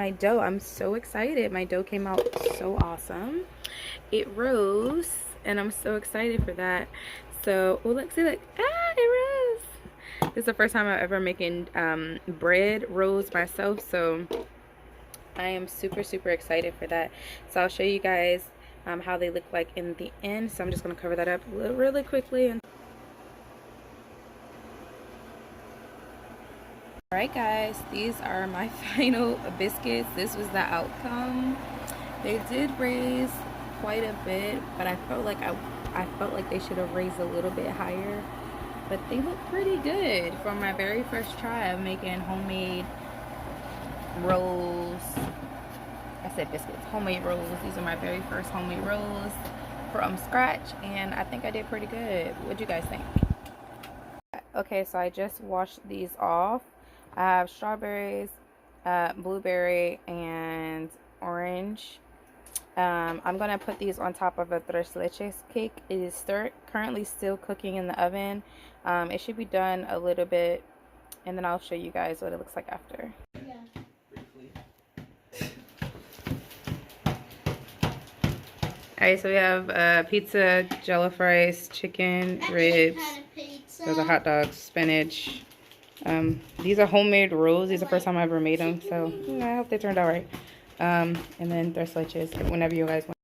my dough. I'm so excited. My dough came out so awesome. It rose, and I'm so excited for that. So, oh, look, see, look. Ah, it rose. This is the first time I'm ever making bread rose myself, so I am super, super excited for that. So I'll show you guys how they look like in the end. So I'm just going to cover that up really quickly. Alright guys, these are my final biscuits. This was the outcome. They did raise quite a bit, but I felt like they should have raised a little bit higher. But they look pretty good from my very first try of making homemade rolls. I said biscuits, homemade rolls. These are my very first homemade rolls from scratch, and I think I did pretty good. What do you guys think? Okay, so I just washed these off. I have strawberries, blueberry, and orange. I'm gonna put these on top of a tres leches cake. It is currently still cooking in the oven. It should be done a little bit, and then I'll show you guys what it looks like after. Alright, so we have pizza, jello fries, chicken, ribs. Those are hot dogs, spinach. These are homemade rolls. These are the first time I ever made them, so I hope they turned out right. And then tres leches, whenever you guys want.